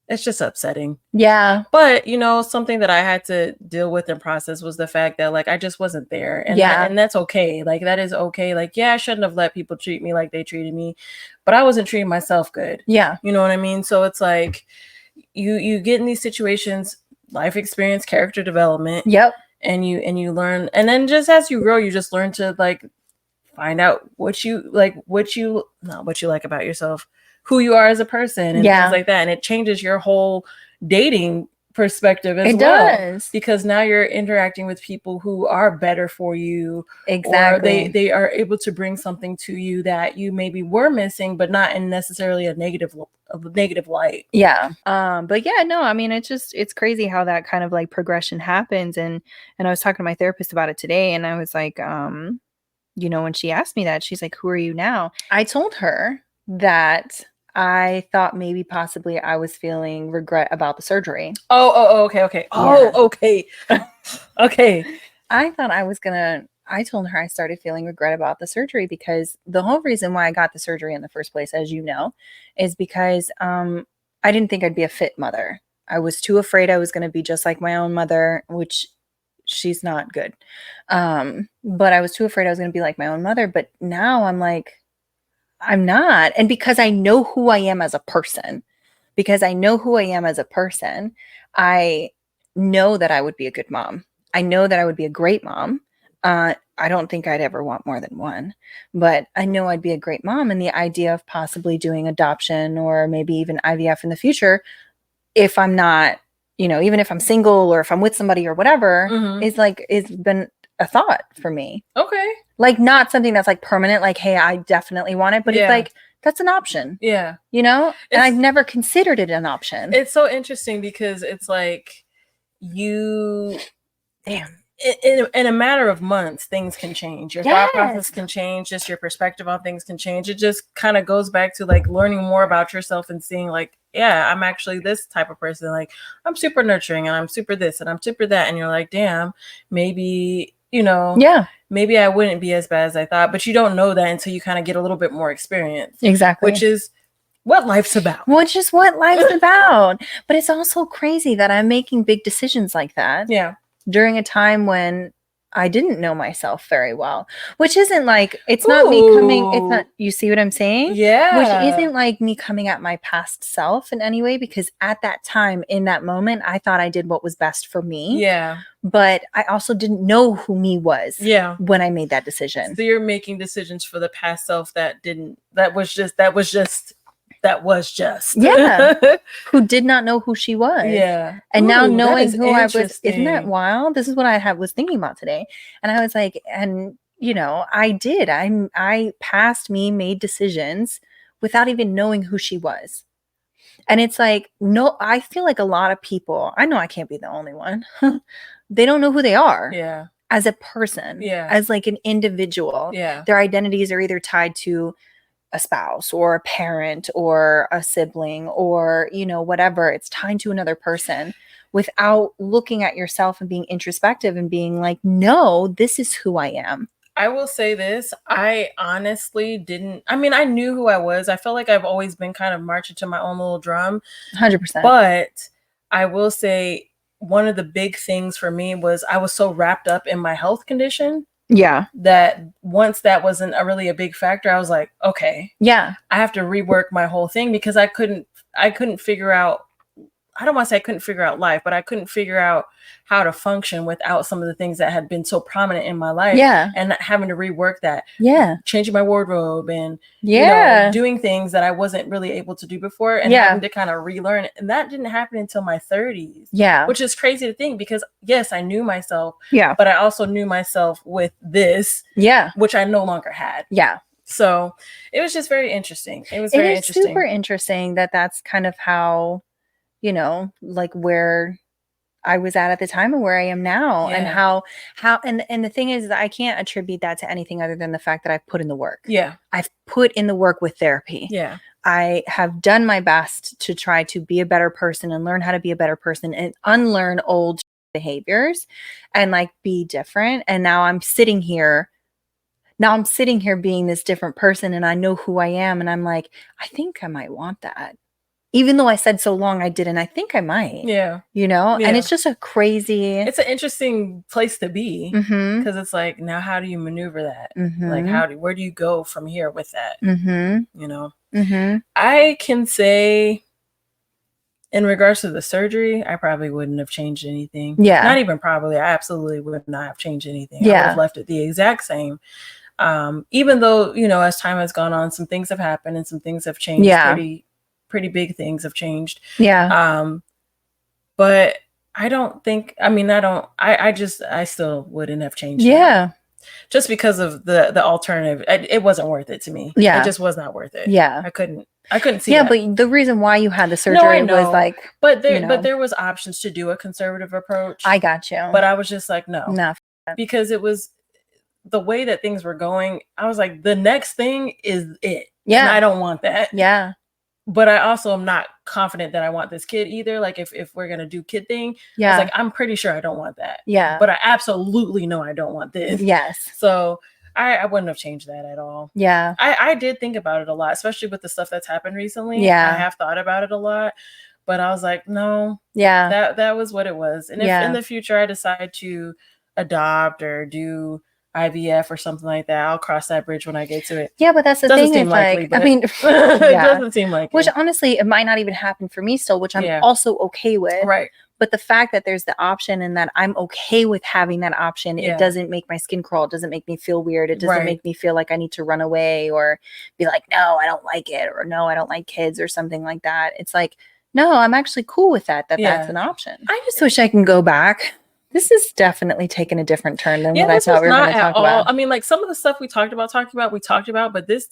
Speaker 2: it's just upsetting.
Speaker 1: Yeah.
Speaker 2: But, something that I had to deal with and process was the fact that like, I just wasn't there. And and that's okay. Like, that is okay. Like, yeah, I shouldn't have let people treat me like they treated me, but I wasn't treating myself good.
Speaker 1: Yeah.
Speaker 2: You know what I mean? So it's like, you get in these situations, life experience, character development.
Speaker 1: Yep.
Speaker 2: And you learn. And then just as you grow, you just learn to like, find out what you like about yourself, who you are as a person and things like that. And it changes your whole dating perspective as well. It does. Because now you're interacting with people who are better for you.
Speaker 1: Exactly.
Speaker 2: Or they are able to bring something to you that you maybe were missing, but not in necessarily a negative light.
Speaker 1: Yeah. But yeah, no, I mean, it's crazy how that kind of like progression happens. And I was talking to my therapist about it today and I was like, when she asked me that, she's like, who are you now? I told her that I thought maybe possibly I was feeling regret about the surgery.
Speaker 2: Okay. Okay. Okay.
Speaker 1: I thought I told her I started feeling regret about the surgery because the whole reason why I got the surgery in the first place, as you know, is because I didn't think I'd be a fit mother. I was too afraid I was going to be just like my own mother, which she's not good. But I was too afraid I was going to be like my own mother. But now I'm like, I'm not. And because I know who I am as a person, I know that I would be a good mom. I know that I would be a great mom. I don't think I'd ever want more than one, but I know I'd be a great mom. And the idea of possibly doing adoption or maybe even IVF in the future, if I'm not, even if I'm single or if I'm with somebody or whatever, it's been a thought for me.
Speaker 2: Okay.
Speaker 1: Like not something that's like permanent, like, hey, I definitely want it, but it's like, that's an option.
Speaker 2: Yeah.
Speaker 1: And I've never considered it an option.
Speaker 2: It's so interesting because it's like in a matter of months, things can change. Your thought process can change. Just your perspective on things can change. It just kind of goes back to like learning more about yourself and seeing like, yeah, I'm actually this type of person. Like I'm super nurturing and I'm super this and I'm super that. And you're like, damn, maybe, maybe I wouldn't be as bad as I thought. But you don't know that until you kind of get a little bit more experience.
Speaker 1: Exactly.
Speaker 2: Which is what life's about.
Speaker 1: But it's also crazy that I'm making big decisions like that.
Speaker 2: Yeah.
Speaker 1: During a time when I didn't know myself very well, which isn't like, it's not me coming, it's not, you see what I'm saying?
Speaker 2: Yeah.
Speaker 1: Which isn't like me coming at my past self in any way, because at that time, in that moment, I thought I did what was best for me.
Speaker 2: Yeah.
Speaker 1: But I also didn't know who me was.
Speaker 2: Yeah.
Speaker 1: When I made that decision.
Speaker 2: So you're making decisions for the past self that was just
Speaker 1: who did not know who she was.
Speaker 2: Yeah.
Speaker 1: And now knowing who I was, isn't that wild? This is what I was thinking about today. And I was like, and I made decisions without even knowing who she was. And it's like, no, I feel like a lot of people, I know I can't be the only one. They don't know who they are.
Speaker 2: Yeah.
Speaker 1: As a person.
Speaker 2: Yeah.
Speaker 1: As like an individual.
Speaker 2: Yeah.
Speaker 1: Their identities are either tied to a spouse or a parent or a sibling or whatever. It's tied to another person without looking at yourself and being introspective and being like, no, this is who I am.
Speaker 2: I will say this, I honestly I knew who I was. I felt like I've always been kind of marching to my own little drum.
Speaker 1: 100%.
Speaker 2: But I will say one of the big things for me was I was so wrapped up in my health condition.
Speaker 1: Yeah.
Speaker 2: That once that wasn't really a big factor, I was like, okay.
Speaker 1: Yeah.
Speaker 2: I have to rework my whole thing because I couldn't figure out, I don't want to say I couldn't figure out life, but I couldn't figure out how to function without some of the things that had been so prominent in my life.
Speaker 1: Yeah.
Speaker 2: And having to rework that.
Speaker 1: Yeah.
Speaker 2: Changing my wardrobe and doing things that I wasn't really able to do before and having to kind of relearn it. And that didn't happen until my 30s.
Speaker 1: Yeah.
Speaker 2: Which is crazy to think because yes, I knew myself.
Speaker 1: Yeah.
Speaker 2: But I also knew myself with this.
Speaker 1: Yeah.
Speaker 2: Which I no longer had.
Speaker 1: Yeah.
Speaker 2: So it was just very interesting. It was very interesting.
Speaker 1: Super interesting that that's kind of how, like where I was at the time and where I am now. Yeah. And how and the thing is that I can't attribute that to anything other than the fact that I've put in the work.
Speaker 2: Yeah.
Speaker 1: I've put in the work with therapy.
Speaker 2: Yeah.
Speaker 1: I have done my best to try to be a better person and learn how to be a better person and unlearn old behaviors and like be different. And now I'm sitting here being this different person and I know who I am. And I'm like, I think I might want that. Even though I said so long I didn't, I think I might.
Speaker 2: Yeah.
Speaker 1: Yeah. And it's just
Speaker 2: it's an interesting place to be because it's like, now how do you maneuver that? Like where do you go from here with that? I can say in regards to the surgery, I probably wouldn't have changed anything.
Speaker 1: Yeah.
Speaker 2: Not even probably. I absolutely would not have changed anything. Yeah. I would have left it the exact same. Even though, as time has gone on, some things have happened and some things have changed.
Speaker 1: Yeah.
Speaker 2: Pretty big things have changed.
Speaker 1: Yeah.
Speaker 2: But I don't think, I still wouldn't have changed.
Speaker 1: Yeah.
Speaker 2: That. Just because of the alternative. It wasn't worth it to me.
Speaker 1: Yeah.
Speaker 2: It just was not worth it.
Speaker 1: Yeah.
Speaker 2: I couldn't see
Speaker 1: that.
Speaker 2: But
Speaker 1: the reason why you had the surgery was like,
Speaker 2: but there was options to do a conservative approach.
Speaker 1: I got you.
Speaker 2: But I was just like, no.
Speaker 1: No.
Speaker 2: Because it was the way that things were going, I was like, the next thing is it.
Speaker 1: Yeah.
Speaker 2: And I don't want that.
Speaker 1: Yeah.
Speaker 2: But I also am not confident that I want this kid either. Like if we're going to do kid thing, I was like, I'm pretty sure I don't want that.
Speaker 1: Yeah.
Speaker 2: But I absolutely know I don't want this.
Speaker 1: Yes.
Speaker 2: So I wouldn't have changed that at all.
Speaker 1: Yeah.
Speaker 2: I did think about it a lot, especially with the stuff that's happened recently.
Speaker 1: Yeah.
Speaker 2: I have thought about it a lot, but I was like, no.
Speaker 1: Yeah.
Speaker 2: That was what it was. And if in the future I decide to adopt or do IVF or something like that, I'll cross that bridge when I get to it.
Speaker 1: Yeah, but that's the thing. It's likely, I mean,
Speaker 2: it doesn't seem like
Speaker 1: which honestly, it might not even happen for me still, which I'm also okay with.
Speaker 2: Right.
Speaker 1: But the fact that there's the option and that I'm okay with having that option, it doesn't make my skin crawl. It doesn't make me feel weird. It doesn't make me feel like I need to run away or be like, no, I don't like it, or no, I don't like kids or something like that. It's like, no, I'm actually cool with that that's an option. I just wish I can go back. This is definitely taking a different turn than what I thought we were going to talk about.
Speaker 2: I mean, like some of the stuff we talked about, but this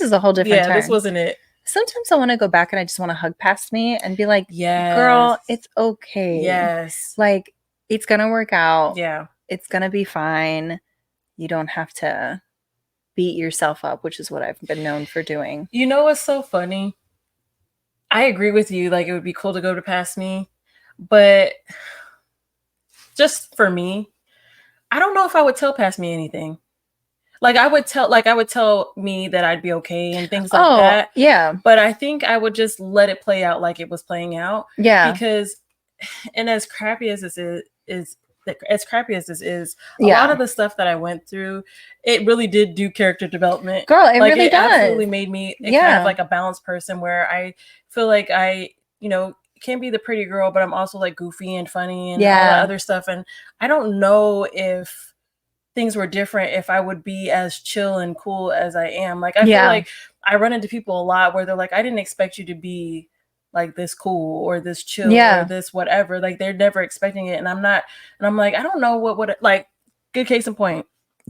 Speaker 1: is a whole different turn.
Speaker 2: This wasn't it.
Speaker 1: Sometimes I want to go back and I just want to hug past me and be like, girl, it's okay.
Speaker 2: Yes.
Speaker 1: Like, it's going to work out.
Speaker 2: Yeah.
Speaker 1: It's going to be fine. You don't have to beat yourself up, which is what I've been known for doing.
Speaker 2: You know what's so funny? I agree with you. Like, it would be cool to go to past me, but just for me, I don't know if I would tell past me anything. Like I would tell me that I'd be okay and things like that.
Speaker 1: Yeah.
Speaker 2: But I think I would just let it play out like it was playing out.
Speaker 1: Yeah.
Speaker 2: Because, and as crappy as this is a lot of the stuff that I went through, it really did do character development.
Speaker 1: Girl, it really does.
Speaker 2: Absolutely made me kind of like a balanced person where I feel like I, can be the pretty girl, but I'm also like goofy and funny and all that other stuff. And I don't know if things were different if I would be as chill and cool as I am. Like, I feel like I run into people a lot where they're like, I didn't expect you to be like this cool or this chill or this whatever. Like, they're never expecting it. And I'm not, and I'm like, I don't know what would, like, good case in point.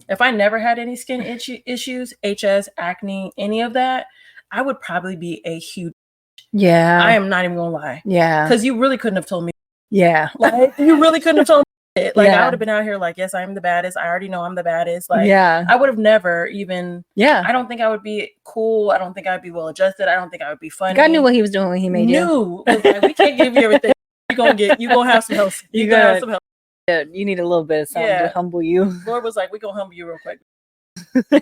Speaker 2: If I never had any skin issues, HS, acne, any of that, I would probably be a huge.
Speaker 1: Yeah.
Speaker 2: I am not even gonna lie.
Speaker 1: Yeah.
Speaker 2: Because you really couldn't have told me.
Speaker 1: Yeah.
Speaker 2: Like, you really couldn't have told me. Like, I would have been out here like, yes, I am the baddest. I already know I'm the baddest. Like, I would have never even. Yeah. I don't think I would be cool. I don't think I'd be well adjusted. I don't think I would be funny.
Speaker 1: God knew what he was doing when he made
Speaker 2: you. Was like, we can't give you everything. You gonna have some help. You gonna have some help.
Speaker 1: You need a little bit of something to humble you.
Speaker 2: Lord was like, we gonna humble you real quick.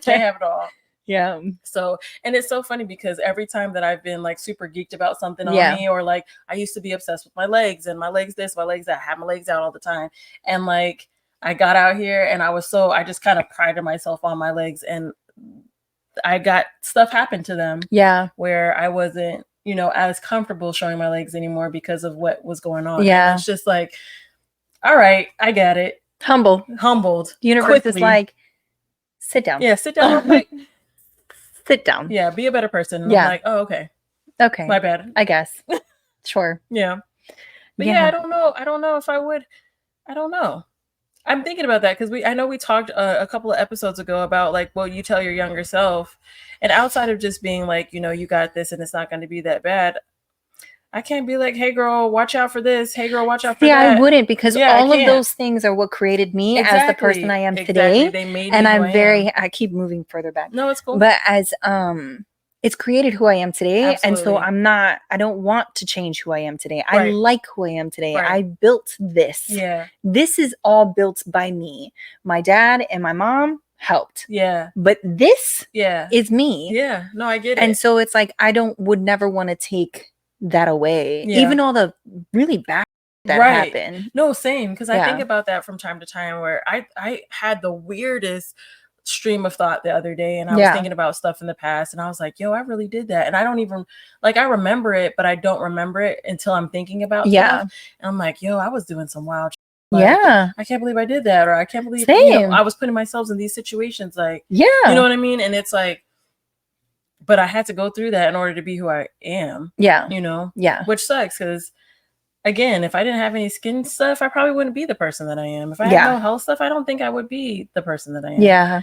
Speaker 2: Can't have it all.
Speaker 1: Yeah.
Speaker 2: So, and it's so funny because every time that I've been like super geeked about something on me, or like I used to be obsessed with my legs and my legs this, my legs that, I had my legs out all the time. And like I got out here and I just kind of prided myself on my legs, and I got stuff happen to them. Yeah. Where I wasn't, as comfortable showing my legs anymore because of what was going on. Yeah. And it's just like, all right, I get it. Humbled.
Speaker 1: Universe quickly. Is like, sit down.
Speaker 2: Yeah, sit down real quick.
Speaker 1: Sit down.
Speaker 2: Yeah, be a better person. And I'm like, oh, okay.
Speaker 1: Okay.
Speaker 2: My bad.
Speaker 1: I guess. Sure.
Speaker 2: Yeah. But yeah, I don't know. I don't know if I would. I don't know. I'm thinking about that because I know we talked a couple of episodes ago about like what you tell your younger self. And outside of just being like, you got this and it's not going to be that bad, I can't be like, hey, girl, watch out for this. Hey, girl, watch out for that.
Speaker 1: Yeah, I wouldn't, because all of those things are what created me as the person I am today.
Speaker 2: They made me
Speaker 1: and I keep moving further back.
Speaker 2: No, it's cool.
Speaker 1: But as it's created who I am today. Absolutely. And so I don't want to change who I am today. Right. I like who I am today. Right. I built this. Yeah. This is all built by me. My dad and my mom helped. Yeah. But this is me.
Speaker 2: Yeah. No, I get it.
Speaker 1: And so it's like, would never want to take that away. Yeah. Even all the really bad that happened.
Speaker 2: No, same. Because I think about that from time to time where I had the weirdest stream of thought the other day, and I was thinking about stuff in the past, and I was like, yo, I really did that. And I don't even I remember it, but I don't remember it until I'm thinking about stuff. And I'm like, yo, I was doing some wild I can't believe I did that, or I can't believe I was putting myself in these situations, like you know what I mean? And it's like, but I had to go through that in order to be who I am. Yeah. Which sucks because, again, if I didn't have any skin stuff, I probably wouldn't be the person that I am. If I had no health stuff, I don't think I would be the person that I am. Yeah.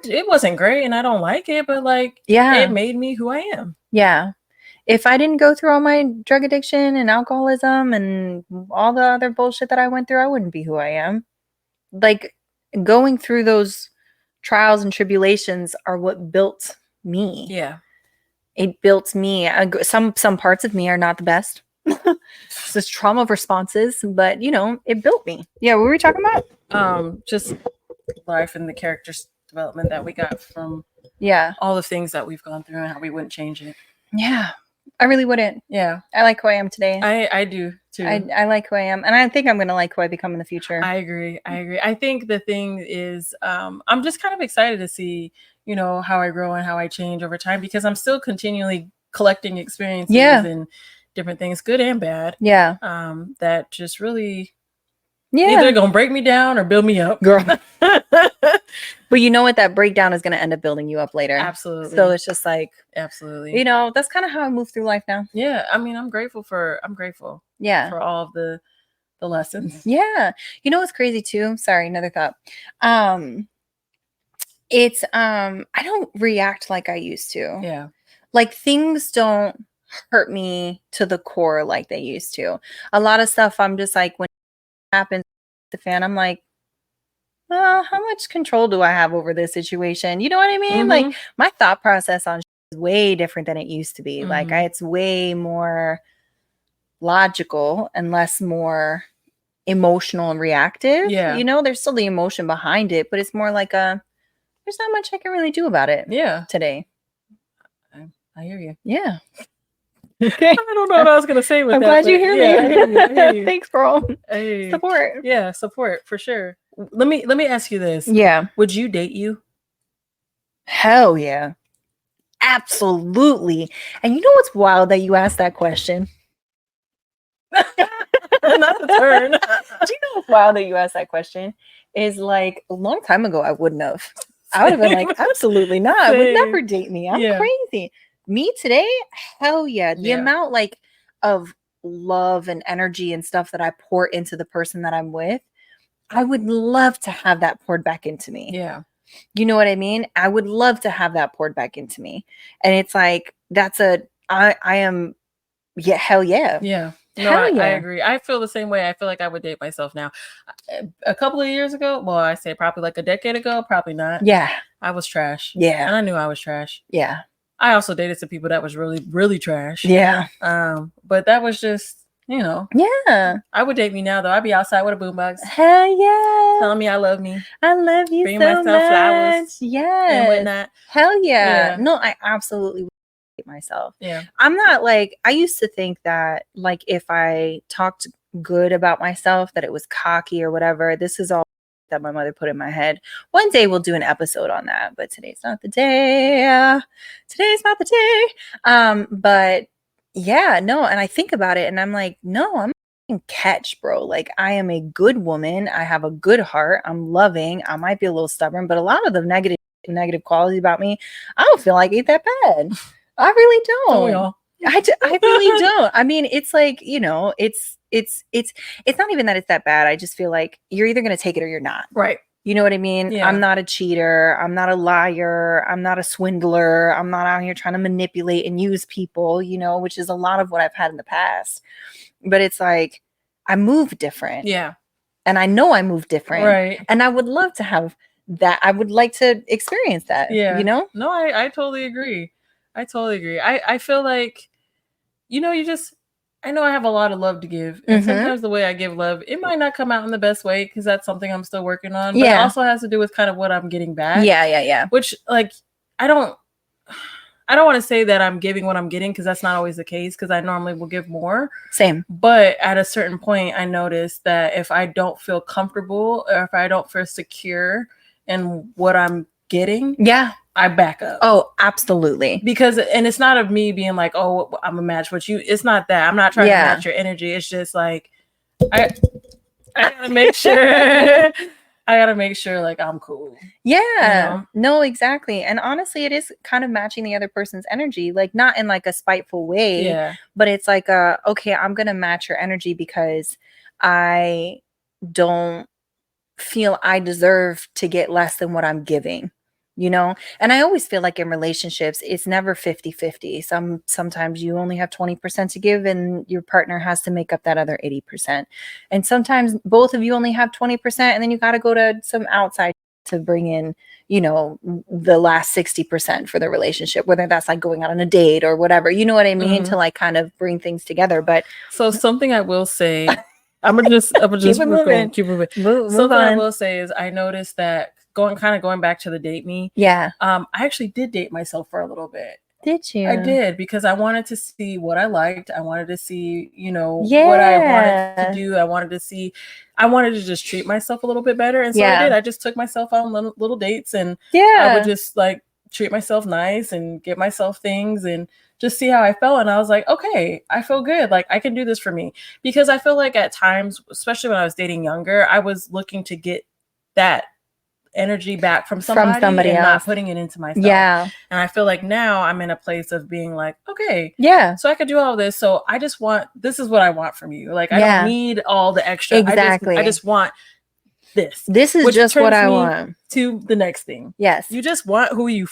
Speaker 2: It wasn't great and I don't like it, but it made me who I am.
Speaker 1: Yeah. If I didn't go through all my drug addiction and alcoholism and all the other bullshit that I went through, I wouldn't be who I am. going through those trials and tribulations are what built me.
Speaker 2: Yeah.
Speaker 1: It built me. Some parts of me are not the best. It's just trauma responses, but you know, it built me. Yeah, what were we talking about?
Speaker 2: Just life and the character development that we got from all the things that we've gone through and how we wouldn't change it.
Speaker 1: Yeah, I really wouldn't.
Speaker 2: Yeah,
Speaker 1: I like who I am today.
Speaker 2: I do too.
Speaker 1: I like who I am, and I think I'm gonna like who I become in the future.
Speaker 2: I agree. I think the thing is, I'm just kind of excited to see, you know, how I grow and how I change over time, because I'm still continually collecting experiences and different things, good and bad.
Speaker 1: Yeah.
Speaker 2: That just really, either gonna break me down or build me up,
Speaker 1: girl. But you know what? That breakdown is gonna end up building you up later.
Speaker 2: Absolutely.
Speaker 1: So it's just like,
Speaker 2: absolutely.
Speaker 1: You know, that's kind of how I move through life now.
Speaker 2: Yeah. I mean, I'm grateful.
Speaker 1: Yeah.
Speaker 2: For all of the lessons.
Speaker 1: Yeah. You know what's crazy too? Sorry, another thought. It's I don't react like I used to.
Speaker 2: Yeah.
Speaker 1: Like things don't hurt me to the core like they used to. A lot of stuff I'm just like, when it happens to the fan, I'm like, how much control do I have over this situation? You know what I mean?
Speaker 2: Mm-hmm.
Speaker 1: Like my thought process on is way different than it used to be.
Speaker 2: Mm-hmm.
Speaker 1: Like it's way more logical and less more emotional and reactive.
Speaker 2: Yeah.
Speaker 1: You know, there's still the emotion behind it, but it's more like there's not much I can really do about it.
Speaker 2: Yeah.
Speaker 1: Today.
Speaker 2: I hear you.
Speaker 1: Yeah.
Speaker 2: Okay. I don't know what I was gonna say with
Speaker 1: I'm
Speaker 2: that.
Speaker 1: glad you hear me.
Speaker 2: I hear you.
Speaker 1: Thanks, girl. Hey. Support.
Speaker 2: Yeah, support for sure. Let me ask you this.
Speaker 1: Yeah.
Speaker 2: Would you date you?
Speaker 1: Hell yeah. Absolutely. And you know what's wild that you asked that question?
Speaker 2: Not the turn.
Speaker 1: Do you know what's wild that you asked that question? Is like a long time ago I wouldn't have. I would have been like, absolutely not. Would never date me. I'm crazy. Me today, hell yeah. The amount like of love and energy and stuff that I pour into the person that I'm with, I would love to have that poured back into me.
Speaker 2: Yeah.
Speaker 1: You know what I mean? I would love to have that poured back into me. And it's like, I am, hell yeah.
Speaker 2: Yeah. No, I agree. I feel the same way. I feel like I would date myself now. A couple of years ago, well, I say probably like a decade ago, probably not.
Speaker 1: Yeah.
Speaker 2: I was trash.
Speaker 1: Yeah.
Speaker 2: And I knew I was trash.
Speaker 1: Yeah.
Speaker 2: I also dated some people that was really, really trash.
Speaker 1: Yeah.
Speaker 2: But that was just, you know.
Speaker 1: Yeah.
Speaker 2: I would date me now though. I'd be outside with a boombox.
Speaker 1: Hell yeah.
Speaker 2: Telling me I love me.
Speaker 1: I love you.
Speaker 2: Bring
Speaker 1: so
Speaker 2: myself
Speaker 1: much.
Speaker 2: Flowers.
Speaker 1: Yeah.
Speaker 2: And whatnot.
Speaker 1: Hell yeah. No, I absolutely would date myself.
Speaker 2: Yeah.
Speaker 1: I'm not like, I used to think that like if I talked good about myself, that it was cocky or whatever. This is all that my mother put in my head. One day we'll do an episode on that, but today's not the day. Today's not the day. But yeah, no, and I think about it and I'm like, no, I'm catch, bro. Like I am a good woman. I have a good heart. I'm loving. I might be a little stubborn, but a lot of the negative qualities about me, I don't feel like ain't that bad. I really don't.
Speaker 2: Don't we all?
Speaker 1: I really don't. I mean, it's like, you know, it's not even that it's that bad. I just feel like you're either going to take it or you're not.
Speaker 2: Right.
Speaker 1: You know what I mean?
Speaker 2: Yeah.
Speaker 1: I'm not a cheater. I'm not a liar. I'm not a swindler. I'm not out here trying to manipulate and use people, you know, which is a lot of what I've had in the past. But it's like, I move different.
Speaker 2: Yeah.
Speaker 1: And I know I move different.
Speaker 2: Right.
Speaker 1: And I would love to have that. I would like to experience that.
Speaker 2: Yeah.
Speaker 1: You know?
Speaker 2: No, I totally agree. I feel like, you know, I know I have a lot of love to give. And sometimes the way I give love, it might not come out in the best way because that's something I'm still working on. But it also has to do with kind of what I'm getting back.
Speaker 1: Yeah.
Speaker 2: Which, like, I don't want to say that I'm giving what I'm getting because that's not always the case because I normally will give more.
Speaker 1: Same.
Speaker 2: But at a certain point, I notice that if I don't feel comfortable or if I don't feel secure in what I'm getting, I back up.
Speaker 1: Oh, absolutely.
Speaker 2: Because, and it's not of me being like, oh, I'm a match with you. It's not that. I'm not trying to match your energy. It's just like, I gotta make sure. Like I'm cool.
Speaker 1: Yeah.
Speaker 2: You know?
Speaker 1: No, exactly. And honestly, it is kind of matching the other person's energy, like not in like a spiteful way.
Speaker 2: Yeah.
Speaker 1: But it's like okay, I'm gonna match your energy because I don't feel I deserve to get less than what I'm giving. you know? And I always feel like in relationships, it's never 50-50. Sometimes you only have 20% to give and your partner has to make up that other 80%. And sometimes both of you only have 20% and then you got to go to some outside to bring in, you know, the last 60% for the relationship, whether that's like going out on a date or whatever, you know what I mean? To like kind of bring things together. But
Speaker 2: so something I will say, I'm gonna just keep moving. Something I will say is I noticed that going back to the date me.
Speaker 1: Yeah.
Speaker 2: I actually did date myself for a little bit.
Speaker 1: Did you?
Speaker 2: I did, because I wanted to see what I liked. I wanted to see, you know, what I wanted to do. I wanted to just treat myself a little bit better. And so I did. I just took myself on little dates, and I would just like treat myself nice and get myself things and just see how I felt. And I was like, okay, I feel good. Like I can do this for me, because I feel like at times, especially when I was dating younger, I was looking to get that energy back from somebody and else, not putting it into myself. Yeah. And I feel like now I'm in a place of being like, okay, yeah, so I could do all this. So this is what I want from you. Like I don't need all the extra. Exactly. I just want this. This is just what I want. To the next thing. Yes. You just want who you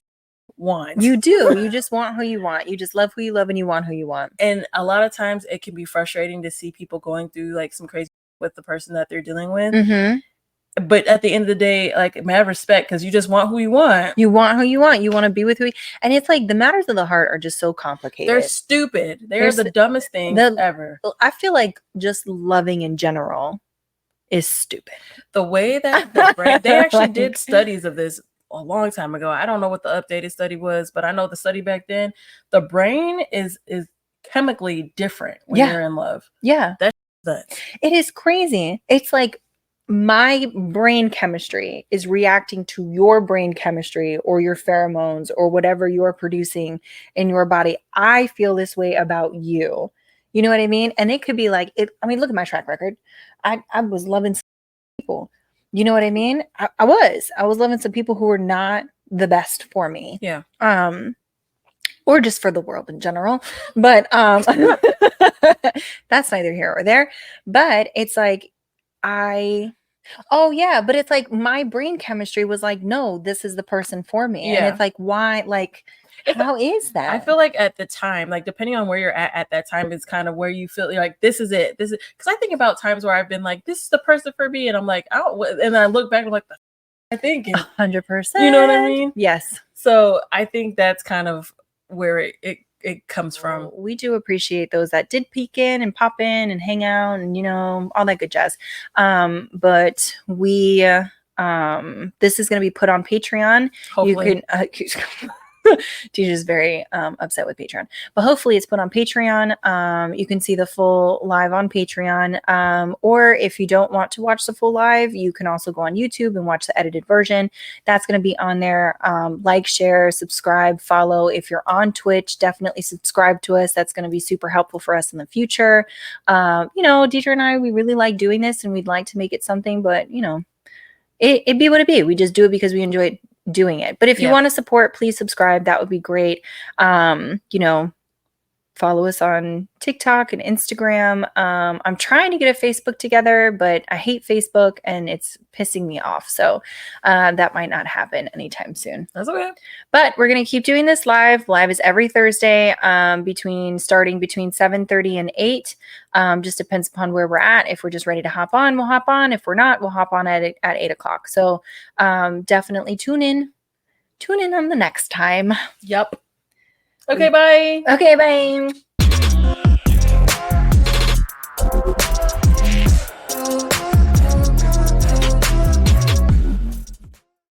Speaker 2: want. You do. You just want who you want. You just love who you love and you want who you want. And a lot of times it can be frustrating to see people going through like some crazy with the person that they're dealing with. Mm-hmm. But at the end of the day, like, mad respect, because you just want who you want. You want who you want. You want to be with who and it's like the matters of the heart are just so complicated. They're stupid. They're the dumbest things ever. I feel like just loving in general is stupid. The way that the brain, they actually did studies of this a long time ago. I don't know what the updated study was, but I know the study back then, the brain is chemically different when you're in love. Yeah. That's nuts. It is crazy. It's like my brain chemistry is reacting to your brain chemistry or your pheromones or whatever you're producing in your body. I feel this way about you. You know what I mean? And it could be like, look at my track record. I was loving some people. You know what I mean? I was loving some people who were not the best for me. Yeah. Or just for the world in general. But that's neither here or there. But it's like, but it's like my brain chemistry was like, no, this is the person for me. Yeah. And it's like, why? Like, how is that? I feel like at the time, like depending on where you're at that time, is kind of where you feel like this is it. This is because I think about times where I've been like, this is the person for me, and I'm like, and I look back and I'm like, I think 100%. You know what I mean? Yes. So I think that's kind of where it comes from. We do appreciate those that did peek in and pop in and hang out and, you know, all that good jazz. But we, this is going to be put on Patreon. Hopefully. You can, Tisha's very upset with Patreon, but hopefully it's put on Patreon. You can see the full live on Patreon, or if you don't want to watch the full live, you can also go on YouTube and watch the edited version. That's going to be on there. Like, share, subscribe, follow. If you're on Twitch, definitely subscribe to us. That's going to be super helpful for us in the future. You know, Deidre and I, we really like doing this and we'd like to make it something, but you know, it be what it be. We just do it because we enjoy doing it. But if you want to support, please subscribe. That would be great. You know, follow us on TikTok and Instagram. I'm trying to get a Facebook together, but I hate Facebook and it's pissing me off. So that might not happen anytime soon. That's okay. But we're going to keep doing this live. Live is every Thursday starting between 7:30 and 8. Just depends upon where we're at. If we're just ready to hop on, we'll hop on. If we're not, we'll hop on at 8 o'clock. So definitely tune in. Tune in on the next time. Yep. Okay, bye. Okay, bye.